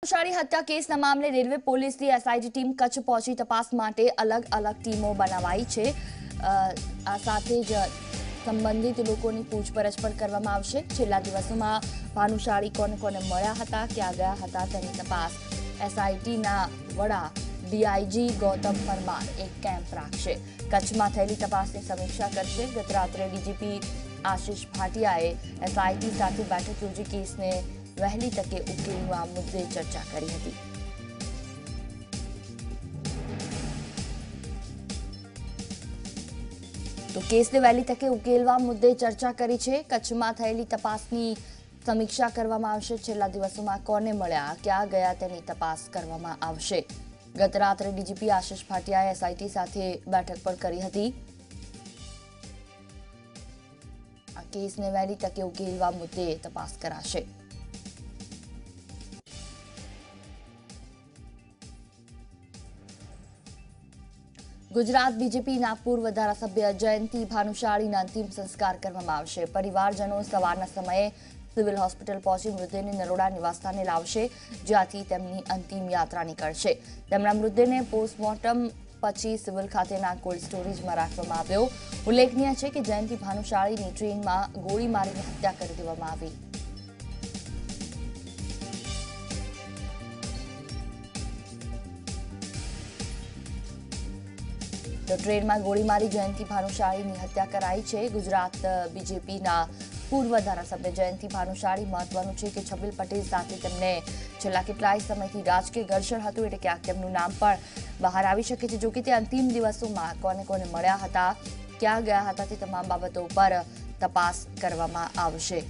ભાનુશાળી હત્યા કેસના મામલે રેલવે પોલીસની એસઆઈટી ટીમ કચ્છ પહોંચી તપાસ માટે અલગ અલગ ટીમો બનાવાઈ છે। આ સાથે જ સંબંધિત લોકોની પૂછપરછ પણ કરવામાં આવશે। છેલ્લા દિવસોમાં ભાનુશાળી કોને કોને મળ્યા હતા, ક્યાં ગયા હતા તેની તપાસ એસઆઈટીના વડા ડીઆઈજી ગૌતમ પરમાર એક કેમ્પ રાખશે। કચ્છમાં થયેલી તપાસની સમીક્ષા કરશે। ગત રાત્રે ડીજીપી આશિષ ભાટિયાએ એસઆઈટી સાથે બેઠક યોજી કેસને વહેલી તકે ઉકેલવા મુદ્દે ચર્ચા કરી હતી। તો કેસને વહેલી તકે ઉકેલવા મુદ્દે ચર્ચા કરી છે। કચ્છમાં થયેલી તપાસની સમીક્ષા કરવામાં આવશે। છેલ્લા દિવસોમાં કોને મળ્યા, ક્યાં ગયા તેની તપાસ કરવામાં આવશે। ગત રાત્રે ડીજીપી આશિષ ભાટિયાએ એસઆઈટી સાથે બેઠક પણ કરી હતી। આ કેસને વહેલી તકે ઉકેલવા મુદ્દે તપાસ કરાશે। गुजरात बीजेपीના પૂર્વ ધારાસભ્ય જયંતિ ભાનુશાળીના અંતિમ સંસ્કાર કરવામાં આવશે। પરિવારજનો સવારના સમયે સિવિલ હોસ્પિટલ પહોંચી મૃતદેહને નરોડા નિવાસસ્થાને લાવશે, જ્યાંથી તેમની અંતિમ યાત્રા નીકળશે। તેમના મૃતદેહને પોસ્ટમોર્ટમ પછી સિવિલ ખાતેના કોલ્ડ સ્ટોરેજમાં રાખવામાં આવ્યો। ઉલ્લેખનીય છે કે જયંતિ ભાનુશાળીની ટ્રેનમાં ગોળી મારીને હત્યા કરી દેવામાં આવી। तो ट्रेन में गोली मारी जयंति भानुशाळी की हत्या कराई है। गुजरात बीजेपीના પૂર્વ ધારાસભ્ય જયંતિ ભાનુશાળી મહત્વનું છે કે છબીલ પટેલ સાથે તેમને છેલ્લા કેટલાય સમયથી રાજકીય ઘર્ષણ હતું, એટલે ક્યાંક તેમનું નામ પણ બહાર આવી શકે છે। જો કે તે અંતિમ દિવસોમાં કોને કોને મળ્યા હતા, ક્યાં ગયા હતા તે તમામ બાબતો પર તપાસ કરવામાં આવશે।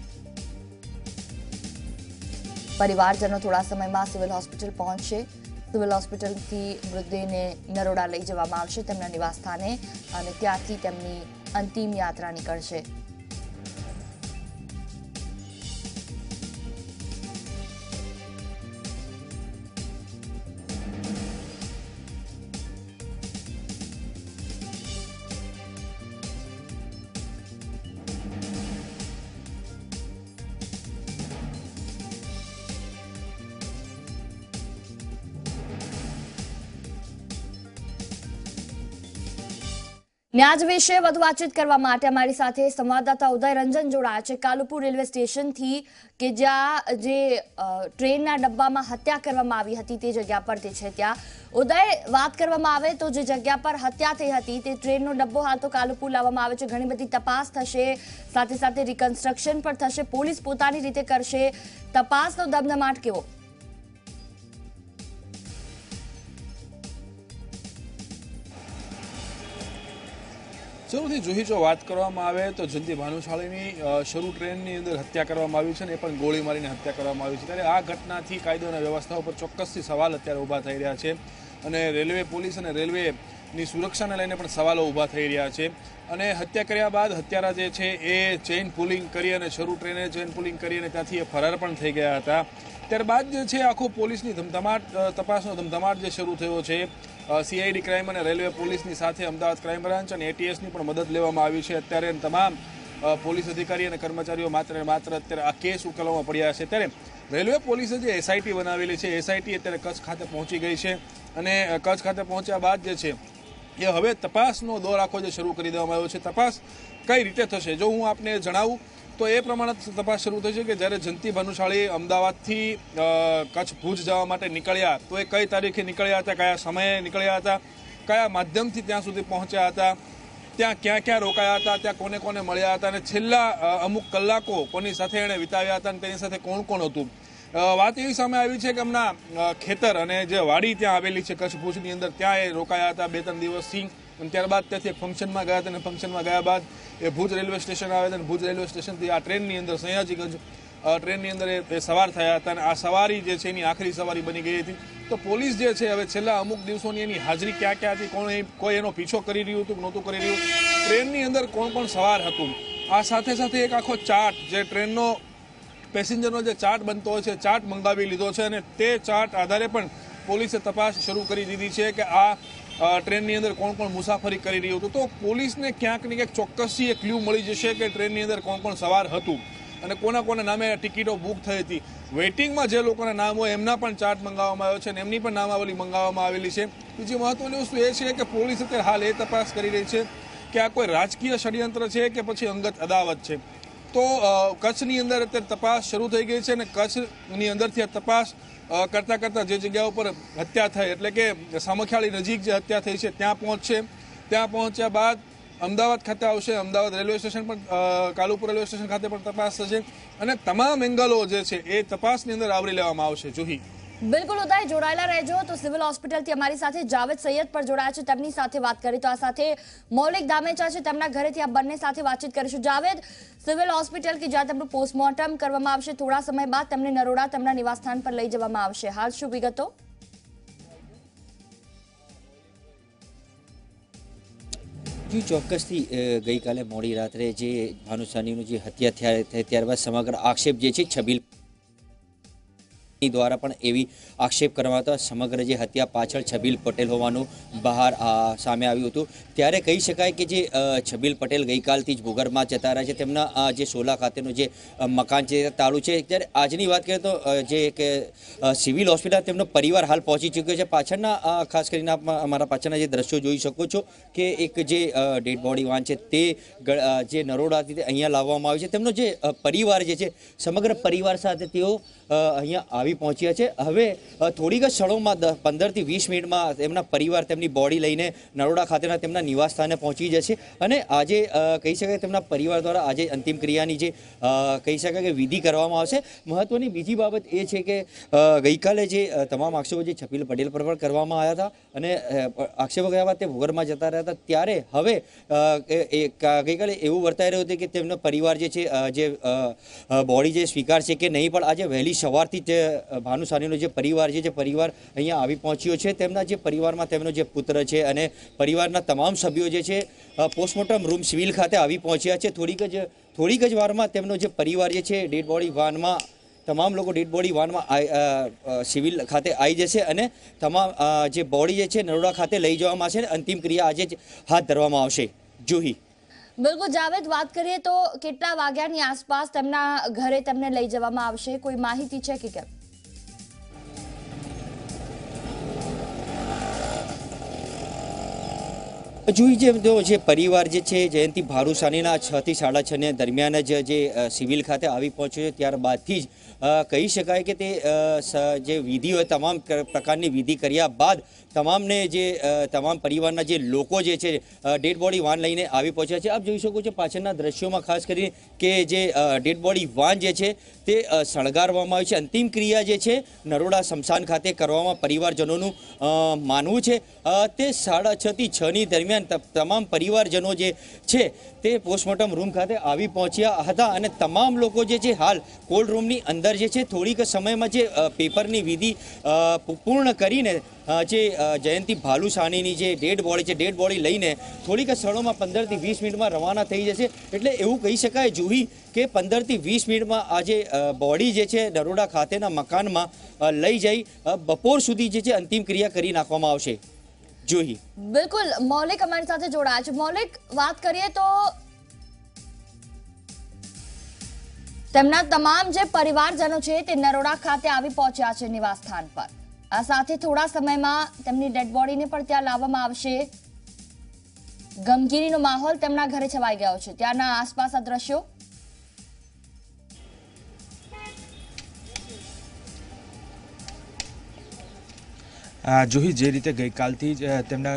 પરિવારજનો થોડા સમયમાં સિવિલ હોસ્પિટલ પહોંચશે। સિવિલ હોસ્પિટલથી મૃતદેહને નરોડા લઈ જવામાં આવશે તેમના નિવાસસ્થાને, અને ત્યાંથી તેમની અંતિમ યાત્રા નીકળશે। ન્યાજ વિશે વધુ વાતચીત કરવા માટે અમારી સાથે સંવાદદાતા ઉદય રંજન જોડાયા છે કાલુપુર રેલવે સ્ટેશનથી, કે જ્યાં જે ટ્રેનના ડબ્બામાં હત્યા કરવામાં આવી હતી તે જગ્યા પર તે છે ત્યાં। ઉદય, વાત કરવામાં આવે તો જે જગ્યા પર હત્યા થઈ હતી તે ટ્રેનનો ડબ્બો હાલ તો કાલુપુર લાવવામાં આવે છે। ઘણી બધી તપાસ થશે, સાથે સાથે રિકન્સ્ટ્રક્શન પણ થશે, પોલીસ પોતાની રીતે કરશે। તપાસનો ધમધમાટ કેવો? સૌથી જુહી જો વાત કરવામાં આવે તો જયંતિ ભાનુશાળીની શરૂ ટ્રેનની અંદર હત્યા કરવામાં આવી છે ને એ પણ ગોળી મારીને હત્યા કરવામાં આવી છે। ત્યારે આ ઘટનાથી કાયદો અને વ્યવસ્થા ઉપર ચોક્કસથી સવાલ અત્યારે ઊભા થઈ રહ્યા છે, અને રેલવે પોલીસ અને રેલવેની સુરક્ષાને લઈને પણ સવાલો ઊભા થઈ રહ્યા છે। અને હત્યા કર્યા બાદ હત્યારા જે છે એ ચેઇન પુલિંગ કરી અને શરૂ ટ્રેને ચેઇન પુલિંગ કરી અને ત્યાંથી એ ફરાર પણ થઈ ગયા હતા। ત્યારબાદ જે છે આખો પોલીસની ધમધમાટ, તપાસનો ધમધમાટ જે શરૂ થયો છે। સીઆઈડી ક્રાઇમ અને રેલવે પોલીસની સાથે અમદાવાદ ક્રાઇમ બ્રાન્ચ અને એટીએસની પણ મદદ લેવામાં આવી છે। અત્યારે તમામ પોલીસ અધિકારી અને કર્મચારીઓ માત્ર અત્યારે આ કેસ ઉકેલવામાં પડ્યા છે। ત્યારે રેલવે પોલીસે જે એસઆઈટી બનાવેલી છે, એસઆઈટી અત્યારે કચ્છ ખાતે પહોંચી ગઈ છે, અને કચ્છ ખાતે પહોંચ્યા બાદ જે છે એ હવે તપાસનો દોર આખો જે શરૂ કરી દેવામાં આવ્યો છે। તપાસ કઈ રીતે થશે જો હું આપને જણાવું તો એ પ્રમાણે તપાસ શરૂ થઈ છે કે જ્યારે જયંતિ ભાનુશાળી અમદાવાદથી કચ્છ ભુજ જવા માટે નીકળ્યા તો એ કઈ તારીખે નીકળ્યા હતા, કયા સમયે નીકળ્યા હતા, કયા માધ્યમથી ત્યાં સુધી પહોંચ્યા હતા, ત્યાં ક્યાં ક્યાં રોકાયા હતા, ત્યાં કોને કોને મળ્યા હતા, અને છેલ્લા અમુક કલાકો કોની સાથે એણે વિતાવ્યા હતા અને તેની સાથે કોણ કોણ હતું। વાત એવી સામે આવી છે કે એમના ખેતર અને જે વાડી ત્યાં આવેલી છે કચ્છ ભુજની અંદર, ત્યાં એ રોકાયા હતા 2-3 દિવસથી, અને ત્યારબાદ ત્યાંથી એક ફંક્શનમાં ગયા હતા, અને ફંક્શનમાં ગયા બાદ એ ભુજ રેલવે સ્ટેશન આવે છે, અને ભુજ રેલવે સ્ટેશનથી આ ટ્રેનની અંદર સયાજીગંજ ટ્રેનની અંદર એ સવાર થયા હતા, અને આ સવારી જે છે એની આખરી સવારી બની ગઈ હતી। તો પોલીસ જે છે હવે છેલ્લા અમુક દિવસોની એની હાજરી ક્યાં ક્યાં હતી, કોઈ એનો પીછો કરી રહ્યું હતું કે નહોતું કરી રહ્યું, ટ્રેનની અંદર કોણ કોણ સવાર હતું, આ સાથે સાથે એક આખો ચાર્ટ, જે ટ્રેનનો પેસેન્જરનો જે ચાર્ટ બનતો હોય છે, ચાર્ટ મંગાવી લીધો છે, અને તે ચાર્ટ આધારે પણ પોલીસે તપાસ શરૂ કરી દીધી છે કે આ ટ્રેનની અંદર કોણ કોણ મુસાફરી કરી રહ્યું હતું। તો પોલીસને ક્યાંક ને ક્યાંક ચોક્કસથી એક ક્લ્યુ મળી જશે કે ટ્રેનની અંદર કોણ કોણ સવાર હતું। અને કોના કોના નામે ટિકિટો બુક થઈ હતી, વેઇટિંગમાં જે લોકોના નામ હોય એમના પણ ચાર્ટ મંગાવવામાં આવ્યો છે અને એમની પણ નામાવલી મંગાવવામાં આવેલી છે. બીજી મહત્વની વસ્તુ એ છે કે પોલીસ અત્યારે હાલ એ તપાસ કરી રહી છે કે આ કોઈ રાજકીય ષડયંત્ર છે કે પછી અંગત અદાવત છે. તો કચ્છની અંદર અત્યારે તપાસ શરૂ થઈ ગઈ છે અને કચ્છની અંદરથી આ તપાસ કરતાં કરતાં જે જગ્યા ઉપર હત્યા થઈ એટલે કે સામખિયાળી નજીક જે હત્યા થઈ છે ત્યાં પહોંચશે. ત્યાં પહોંચ્યા બાદ અમદાવાદ ખાતે આવશે. અમદાવાદ રેલવે સ્ટેશન પર કાલુપુર રેલવે સ્ટેશન ખાતે પણ તપાસ થશે અને તમામ એંગલો જે છે એ તપાસની અંદર આવરી લેવામાં આવશે. જોહી બિલકુલ ઉદય, જોડાયેલા રહેજો. તો સિવિલ હોસ્પિટલથી અમારી સાથે જાવેદ સૈયદ પર જોડાયા છે, તેમની સાથે વાત કરી. તો આ સાથે મૌલિક દામેચા છે, તેમના ઘરેથી આ બંને સાથે વાતચીત કરીશું. જાવેદ, સિવિલ હોસ્પિટલ કે જ્યાં તેમનું પોસ્ટમોર્ટમ કરવામાં આવશે, થોડા સમય બાદ તેમને નરોડા તેમના નિવાસસ્થાન પર લઈ જવામાં આવશે. હાલ શું વિગતો? જી ચોક્કસથી ગઈકાલે મોડી રાત્રે જે ભાનુશાલીનું જે હત્યા થઈ ત્યારબાદ સમગ્ર આક્ષેપ જે છે છબીલ દ્વારા પણ એવી આક્ષેપ કરવામાં હતો સમગ્ર જે હત્યા પાછળ છબીલ પટેલ હોવાનું બહાર સામે આવ્યું હતું. ત્યારે કહી શકાય કે જે છબીલ પટેલ ગઈકાલથી જ ભૂગર્ભમાં જતા રહ્યા છે. તેમના જે સોલા ખાતેનું જે મકાન છે તાળું છે. ત્યારે આજની વાત કરીએ તો જે કે સિવિલ હોસ્પિટલ તેમનો પરિવાર હાલ પહોંચી ચૂક્યો છે. પાછળના ખાસ કરીને અમારા પાછળના જે દ્રશ્યો જોઈ શકો છો કે એક જે ડેડ બોડી વાન છે તે જે નરોડાથી અહીંયા લાવવામાં આવી છે. તેમનો જે પરિવાર જે છે સમગ્ર પરિવાર સાથે તેઓ અહીંયા આવી પહોંચ્યા છે. હવે થોડીક જ ક્ષણોમાં 15 થી 20 મિનિટમાં તેમના પરિવાર તેમની બોડી લઈને નરોડા ખાતેના તેમના નિવાસ સ્થાને પહોંચી જશે અને આજે કહી શકાય તેમના પરિવાર દ્વારા આજે અંતિમ ક્રિયાની જે કહી શકાય કે વિધિ કરવામાં આવશે. મહત્વની બીજી બાબત એ છે કે ગઈકાલે જે તમામ આક્ષેપો જે છબીલ પટેલ પર પણ કરવામાં આવ્યા હતા અને આક્ષેપો કર્યા બાદ તે ભૂગર્ભમાં જતા રહ્યા હતા. ત્યારે હવે ગઈકાલે એવું વર્તાઈ રહ્યું હતું કે તેમનો પરિવાર જે છે જે બોડી જે સ્વીકારશે કે નહીં, પણ આજે વહેલી સવારથી જ ભાનુશાલીનો જે પરિવાર છે જે પરિવાર અહીંયા આવી પહોંચ્યો છે. તેમના જે પરિવારમાં તેમનો જે પુત્ર છે અને પરિવારના તમામ સભ્યો જે છે પોસ્ટમોર્ટમ રૂમ સિવિલ ખાતે આવી પહોંચ્યા છે. થોડીક જ વારમાં તેમનો જે પરિવાર જે છે ડેડ બોડી વાનમાં તમામ લોકો ડેડ બોડી વાનમાં સિવિલ ખાતે આવી જશે અને તમામ જે બોડી જે છે નરોડા ખાતે લઈ જવામાં આવશે અને અંતિમ ક્રિયા આજે જ હાથ ધરવામાં આવશે. જોહી બિલકુલ જાવેદ, વાત કરીએ તો કેટલા વાગ્યાની આસપાસ તેમના ઘરે તેમને લઈ જવામાં આવશે, કોઈ માહિતી છે કે કેમ? જોઈ જે પરિવાર જે છે જયંતિ ભાનુશાલીના 6 થી 6:30 દરમિયાન જ જે સિવિલ ખાતે આવી પહોંચ્યો છે. ત્યારબાદથી જ કહી શકાય કે તે જે વિધિ હોય તમામ પ્રકારની વિધિ કર્યા બાદ તમામ પરિવારના જે લોકો જે છે ડેડ બોડી વાન લઈને આવી પહોંચ્યા છે. આપ જોઈ શકો છો પાછળના દ્રશ્યોમાં ખાસ કરીને કે જે ડેડ બોડી વાન જે છે તે શણગારવામાં આવી છે. અંતિમ ક્રિયા જે છે નરોડા સ્મશાન ખાતે કરવામાં પરિવારજનોનું માનવું છે. તે 6:30 થી 6 દરમિયાન તમામ પરિવારજનો જે છે તે પોસ્ટમોર્ટમ રૂમ ખાતે આવી પહોંચ્યા હતા અને તમામ લોકો જે છે હાલ કોલ્ડ રૂમની અંદર જે છે થોડીક સમયમાં જે પેપરની વિધિ પૂર્ણ કરીને જે જયંતિ ભાનુશાલીની જે ડેડ બોડી છે ડેડ બોડી લઈને થોડીક ક્ષણોમાં 15 થી 20 મિનિટમાં રવાના થઈ જશે. એટલે એવું કહી શકાય જોહી કે 15 થી 20 મિનિટમાં આ જે બોડી જે છે નરોડા ખાતેના મકાનમાં લઈ જઈ બપોર સુધી જે છે અંતિમ ક્રિયા કરી નાખવામાં આવશે. જોહી બિલકુલ, મૌલિક અમારી સાથે જોડાયા છે. મૌલિક, વાત કરીએ તો તેમના તમામ જે પરિવારજનો છે તે નરોડા ખાતે આવી પહોંચ્યા છે નિવાસ સ્થાન પર. આ સાથે થોડા સમયમાં તેમની ડેડ બોડીને પણ ત્યાં લાવવામાં આવશે. ગમગીરીનો માહોલ તેમના ઘરે છવાઈ ગયો છે. ત્યાંના આસપાસના દ્રશ્યો જોહી જે રીતે ગઈકાલથી જ તેમના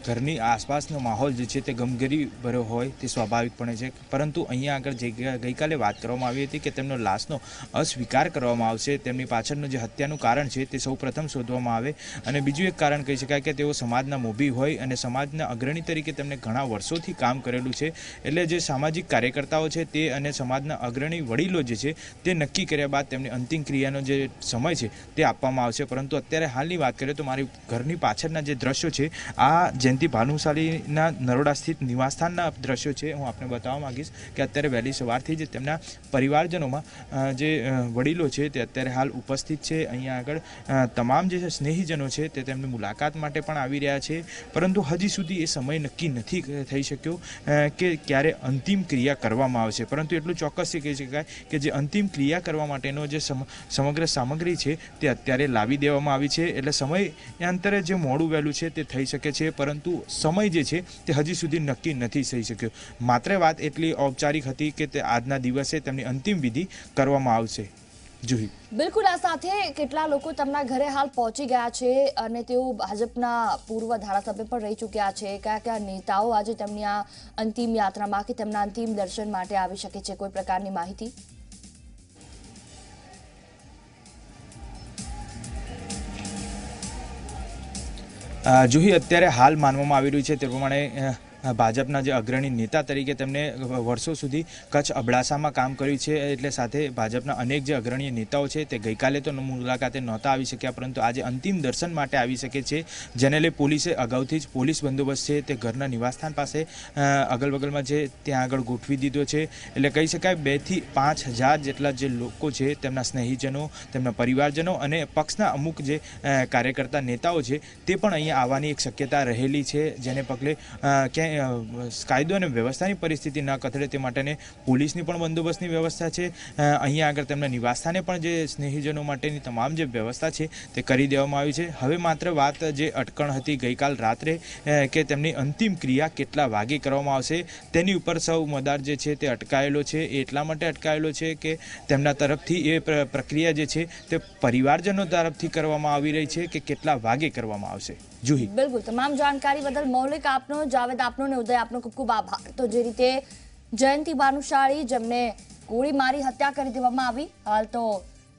ઘરની આસપાસનો માહોલ જે છે તે ગમગીરી ભર્યો હોય તે સ્વાભાવિકપણે છે, પરંતુ અહીંયા આગળ ગઈકાલે વાત કરવામાં આવી હતી કે તેમનો લાશનો અસ્વીકાર કરવામાં આવશે. તેમની પાછળનું જે હત્યાનું કારણ છે તે સૌપ્રથમ શોધવામાં આવે અને બીજું એક કારણ કહી શકાય કે તેઓ સમાજના મોભી હોય અને સમાજના અગ્રણી તરીકે તેમને ઘણા વર્ષોથી કામ કરેલું છે. એટલે જે સામાજિક કાર્યકર્તાઓ છે તે અને સમાજના અગ્રણી વડીલો જે છે તે નક્કી કર્યા બાદ તેમની અંતિમ ક્રિયાનો જે સમય છે તે આપવામાં આવશે. પરંતુ અત્યારે હાલની વાત કરીએ તો મારી મારી ઘરની પાછળના જે દ્રશ્યો છે આ જયંતિ ભાનુશાળીના નરોડા સ્થિત નિવાસસ્થાનના દ્રશ્યો છે. હું આપને બતાવવા માંગીશ કે અત્યારે વહેલી સવારથી જ તેમના પરિવારજનોમાં જે વડીલો છે તે અત્યારે હાલ ઉપસ્થિત છે. અહીંયા આગળ તમામ જે સ્નેહીજનો છે તે તેમની મુલાકાત માટે પણ આવી રહ્યા છે, પરંતુ હજી સુધી એ સમય નક્કી નથી થઈ શક્યો કે ક્યારે અંતિમ ક્રિયા કરવામાં આવશે. પરંતુ એટલું ચોક્કસથી કહી શકાય કે જે અંતિમ ક્રિયા કરવા માટેનો જે સમગ્ર સામગ્રી છે તે અત્યારે લાવી દેવામાં આવી છે. એટલે સમયાંતરે જે મોડું વહેલું છે તે થઈ શકે છે, પરંતુ સમય જે છે તે હજી સુધી નક્કી નથી થઈ શક્યો. માત્ર વાત એટલી ઔપચારિક હતી કે તે આજના દિવસે તેમની અંતિમ વિધિ કરવામાં આવશે. જુહી, બિલકુલ. આ સાથે કેટલા લોકો તેમના ઘરે હાલ પહોંચી ગયા છે અને તેઓ ભાજપના પૂર્વ ધારાસભ્ય પણ રહી ચૂક્યા છે. કયા કયા નેતાઓ આજે તેમની આ અંતિમ યાત્રામાં કે તેમના અંતિમ દર્શન માટે આવી શકે છે, કોઈ પ્રકારની માહિતી? જુહી, અત્યારે હાલ માનવામાં આવી રહ્યું છે તે પ્રમાણે ભાજપના જે અગ્રણી નેતા તરીકે તેમને વર્ષો સુધી કચ્છ અબડાસામાં કામ કર્યું છે. એટલે સાથે ભાજપના અનેક જે અગ્રણીય નેતાઓ છે તે ગઈકાલે તો મુલાકાતે નહોતા આવી શક્યા, પરંતુ આજે અંતિમ દર્શન માટે આવી શકે છે, જેને લઈ પોલીસે અગાઉથી જ પોલીસ બંદોબસ્ત છે તે ઘરના નિવાસસ્થાન પાસે અગલ બગલમાં છે ત્યાં આગળ ગોઠવી દીધો છે. એટલે કહી શકાય 2 થી 5,000 જેટલા જે લોકો છે તેમના સ્નેહીજનો, તેમના પરિવારજનો અને પક્ષના અમુક જે કાર્યકર્તા નેતાઓ છે તે પણ અહીંયા આવવાની એક શક્યતા રહેલી છે, જેને પગલે ક્યાંય કાયદો અને વ્યવસ્થાની પરિસ્થિતિ ન કથળે તે માટેને પોલીસની પણ બંદોબસ્તની વ્યવસ્થા છે. અહીંયા આગળ તેમના નિવાસસ્થાને પણ જે સ્નેહીજનો માટેની તમામ જે વ્યવસ્થા છે તે કરી દેવામાં આવી છે. હવે માત્ર વાત જે અટકણ હતી ગઈકાલ રાત્રે કે તેમની અંતિમ ક્રિયા કેટલા વાગે કરવામાં આવશે તેની ઉપર સૌ મદાર જે છે તે અટકાયેલો છે. એટલા માટે અટકાયેલો છે કે તેમના તરફથી એ પ્રક્રિયા જે છે તે પરિવારજનો તરફથી કરવામાં આવી રહી છે કે કેટલા વાગે કરવામાં આવશે. જુહી, બિલકુલ. તમામ જાણકારી બદલ મૌલિક આપનો, જાવેદ આપનો ને ઉદય આપનો ખૂબ ખૂબ આભાર. તો જે રીતે જયંતિ ભાનુશાળી જેમને ગોળી મારી હત્યા કરી દેવામાં આવી, હાલ તો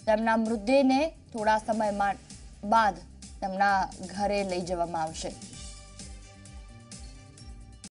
તેમના મૃતદેહને થોડા સમય બાદ તેમના ઘરે લઈ જવામાં આવશે.